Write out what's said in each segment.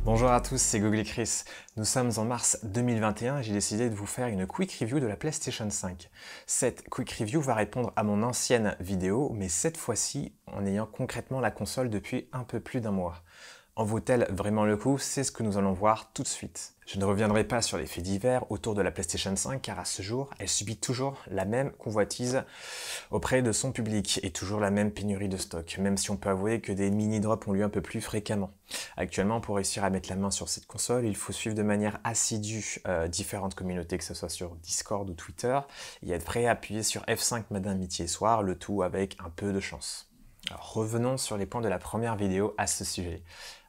Bonjour à tous, c'est Google et Chris. Nous sommes en mars 2021 et j'ai décidé de vous faire une quick review de la PlayStation 5. Cette quick review va répondre à mon ancienne vidéo, mais cette fois-ci en ayant concrètement la console depuis un peu plus d'un mois. En vaut-elle vraiment le coup? C'est ce que nous allons voir tout de suite. Je ne reviendrai pas sur les faits divers autour de la PlayStation 5 car à ce jour, elle subit toujours la même convoitise auprès de son public et toujours la même pénurie de stock, même si on peut avouer que des mini-drops ont lieu un peu plus fréquemment. Actuellement, pour réussir à mettre la main sur cette console, il faut suivre de manière assidue différentes communautés, que ce soit sur Discord ou Twitter, et être prêt à appuyer sur F5 matin, midi et soir, le tout avec un peu de chance. Alors, revenons sur les points de la première vidéo à ce sujet.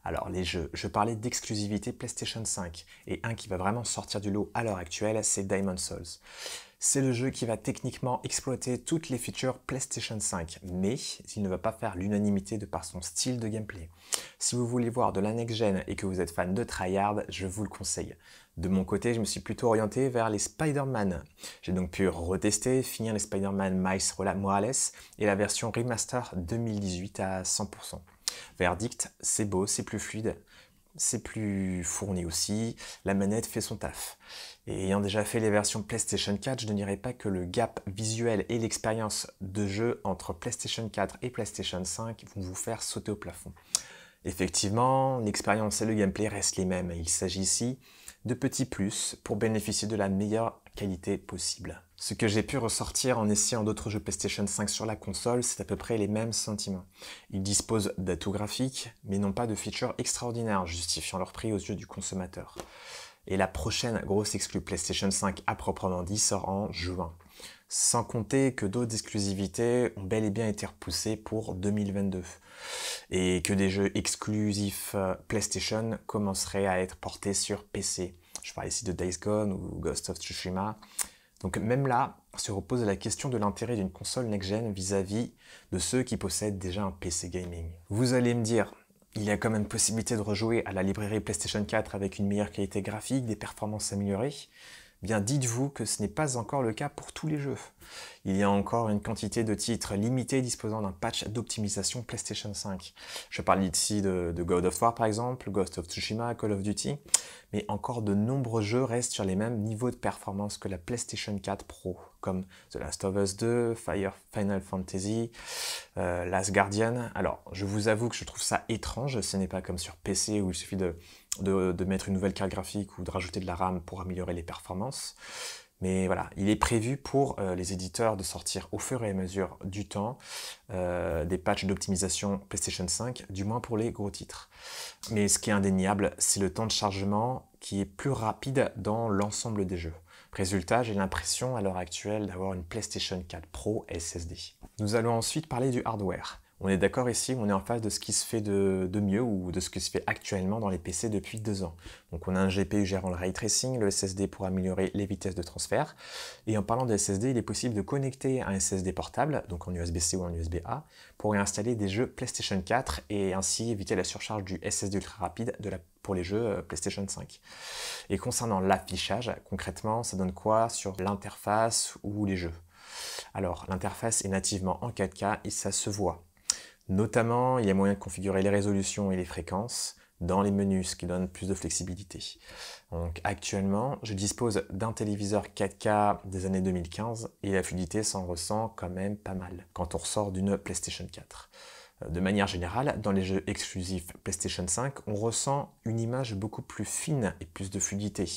Alors les jeux, je parlais d'exclusivité PlayStation 5, et un qui va vraiment sortir du lot à l'heure actuelle, c'est Demon's Souls. C'est le jeu qui va techniquement exploiter toutes les features PlayStation 5, mais il ne va pas faire l'unanimité de par son style de gameplay. Si vous voulez voir de la next-gen et que vous êtes fan de tryhard, je vous le conseille. De mon côté, je me suis plutôt orienté vers les Spider-Man. J'ai donc pu retester, finir les Spider-Man Miles Morales et la version remaster 2018 à 100%. Verdict, c'est beau, c'est plus fluide, c'est plus fourni aussi, la manette fait son taf. Et ayant déjà fait les versions PlayStation 4, je ne dirais pas que le gap visuel et l'expérience de jeu entre PlayStation 4 et PlayStation 5 vont vous faire sauter au plafond. Effectivement, l'expérience et le gameplay restent les mêmes. Il s'agit ici de petits plus pour bénéficier de la meilleure qualité possible. Ce que j'ai pu ressortir en essayant d'autres jeux PlayStation 5 sur la console, c'est à peu près les mêmes sentiments. Ils disposent d'atouts graphiques, mais n'ont pas de features extraordinaires justifiant leur prix aux yeux du consommateur. Et la prochaine grosse exclue PlayStation 5 à proprement dit sort en juin. Sans compter que d'autres exclusivités ont bel et bien été repoussées pour 2022. Et que des jeux exclusifs PlayStation commenceraient à être portés sur PC. Je parle ici de Days Gone ou Ghost of Tsushima. Donc même là, se repose la question de l'intérêt d'une console next-gen vis-à-vis de ceux qui possèdent déjà un PC gaming. Vous allez me dire, il y a quand même possibilité de rejouer à la librairie PlayStation 4 avec une meilleure qualité graphique, des performances améliorées. Bien dites-vous que ce n'est pas encore le cas pour tous les jeux. Il y a encore une quantité de titres limités disposant d'un patch d'optimisation PlayStation 5. Je parle ici de God of War par exemple, Ghost of Tsushima, Call of Duty, mais encore de nombreux jeux restent sur les mêmes niveaux de performance que la PlayStation 4 Pro, comme The Last of Us 2, Final Fantasy, Last Guardian. Alors, je vous avoue que je trouve ça étrange, ce n'est pas comme sur PC où il suffit de mettre une nouvelle carte graphique ou de rajouter de la RAM pour améliorer les performances. Mais voilà, il est prévu pour les éditeurs de sortir au fur et à mesure du temps des patchs d'optimisation PlayStation 5, du moins pour les gros titres. Mais ce qui est indéniable, c'est le temps de chargement qui est plus rapide dans l'ensemble des jeux. Résultat, j'ai l'impression à l'heure actuelle d'avoir une PlayStation 4 Pro SSD. Nous allons ensuite parler du hardware. On est d'accord ici, on est en face de ce qui se fait de mieux ou de ce qui se fait actuellement dans les PC depuis 2 ans. Donc on a un GPU gérant le ray tracing, le SSD pour améliorer les vitesses de transfert. Et en parlant de SSD, il est possible de connecter un SSD portable, donc en USB-C ou en USB-A, pour y installer des jeux PlayStation 4 et ainsi éviter la surcharge du SSD ultra rapide pour les jeux PlayStation 5. Et concernant l'affichage, concrètement, ça donne quoi sur l'interface ou les jeux? Alors, l'interface est nativement en 4K et ça se voit. Notamment, il y a moyen de configurer les résolutions et les fréquences dans les menus, ce qui donne plus de flexibilité. Donc actuellement, je dispose d'un téléviseur 4K des années 2015 et la fluidité s'en ressent quand même pas mal quand on ressort d'une PlayStation 4. De manière générale, dans les jeux exclusifs PlayStation 5, on ressent une image beaucoup plus fine et plus de fluidité.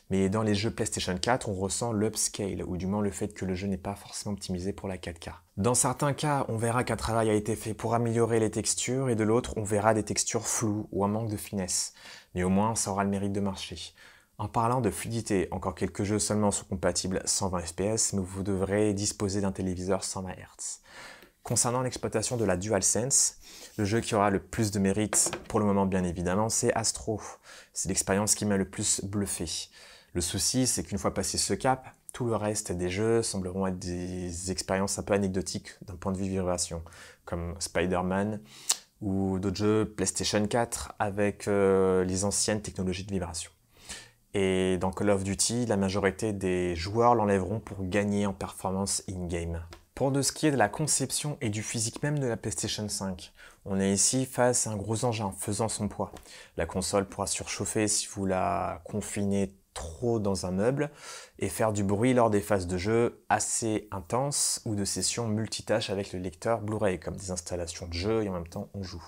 Mais dans les jeux PlayStation 4, on ressent l'upscale, ou du moins le fait que le jeu n'est pas forcément optimisé pour la 4K. Dans certains cas, on verra qu'un travail a été fait pour améliorer les textures, et de l'autre, on verra des textures floues ou un manque de finesse. Mais au moins, ça aura le mérite de marcher. En parlant de fluidité, encore quelques jeux seulement sont compatibles 120 fps, mais vous devrez disposer d'un téléviseur 120 Hz. Concernant l'exploitation de la DualSense, le jeu qui aura le plus de mérite, pour le moment bien évidemment, c'est Astro. C'est l'expérience qui m'a le plus bluffé. Le souci, c'est qu'une fois passé ce cap, tout le reste des jeux sembleront être des expériences un peu anecdotiques d'un point de vue vibration, comme Spider-Man ou d'autres jeux PlayStation 4 avec les anciennes technologies de vibration. Et dans Call of Duty, la majorité des joueurs l'enlèveront pour gagner en performance in-game. Pour de ce qui est de la conception et du physique même de la PlayStation 5, on est ici face à un gros engin faisant son poids. La console pourra surchauffer si vous la confinez trop dans un meuble et faire du bruit lors des phases de jeu assez intenses ou de sessions multitâches avec le lecteur Blu-ray, comme des installations de jeu et en même temps on joue.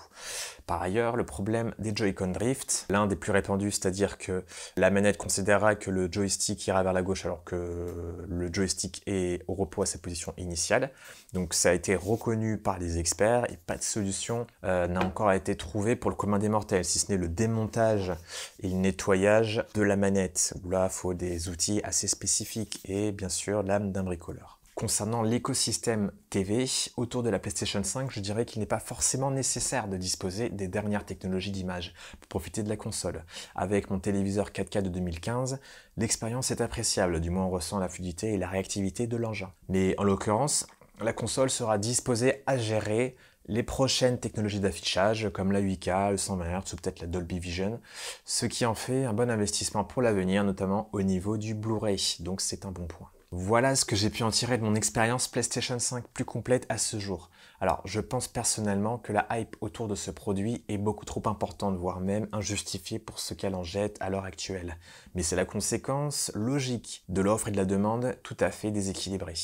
Par ailleurs, le problème des Joy-Con Drift, l'un des plus répandus, c'est-à-dire que la manette considérera que le joystick ira vers la gauche alors que le joystick est au repos à sa position initiale. Donc ça a été reconnu par les experts et pas de solution n'a encore été trouvée pour le commun des mortels, si ce n'est le démontage et le nettoyage de la manette, où là il faut des outils assez spécifiques et bien sûr l'âme d'un bricoleur. Concernant l'écosystème TV, autour de la PlayStation 5, je dirais qu'il n'est pas forcément nécessaire de disposer des dernières technologies d'image pour profiter de la console. Avec mon téléviseur 4K de 2015, l'expérience est appréciable, du moins on ressent la fluidité et la réactivité de l'engin. Mais en l'occurrence, la console sera disposée à gérer les prochaines technologies d'affichage comme la 8K, le 120 Hz ou peut-être la Dolby Vision, ce qui en fait un bon investissement pour l'avenir, notamment au niveau du Blu-ray, donc c'est un bon point. Voilà ce que j'ai pu en tirer de mon expérience PlayStation 5 plus complète à ce jour. Alors, je pense personnellement que la hype autour de ce produit est beaucoup trop importante, voire même injustifiée pour ce qu'elle en jette à l'heure actuelle. Mais c'est la conséquence logique de l'offre et de la demande tout à fait déséquilibrée.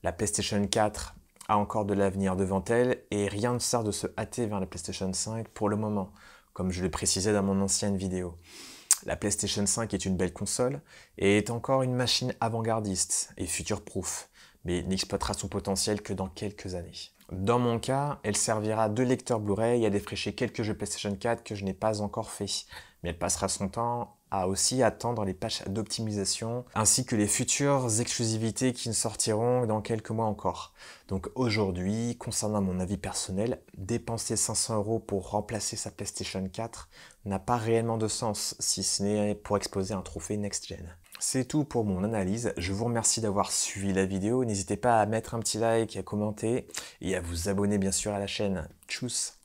La PlayStation 4 a encore de l'avenir devant elle et rien ne sert de se hâter vers la PlayStation 5 pour le moment, comme je le précisais dans mon ancienne vidéo. La PlayStation 5 est une belle console et est encore une machine avant-gardiste et future-proof, mais n'exploitera son potentiel que dans quelques années. Dans mon cas, elle servira de lecteur Blu-ray à défricher quelques jeux PlayStation 4 que je n'ai pas encore fait, mais elle passera son temps à aussi attendre les patchs d'optimisation ainsi que les futures exclusivités qui ne sortiront dans quelques mois encore. Donc aujourd'hui, concernant mon avis personnel, dépenser 500 € pour remplacer sa PlayStation 4 n'a pas réellement de sens, si ce n'est pour exposer un trophée next-gen. C'est tout pour mon analyse, je vous remercie d'avoir suivi la vidéo, n'hésitez pas à mettre un petit like, à commenter et à vous abonner bien sûr à la chaîne. Tchuss!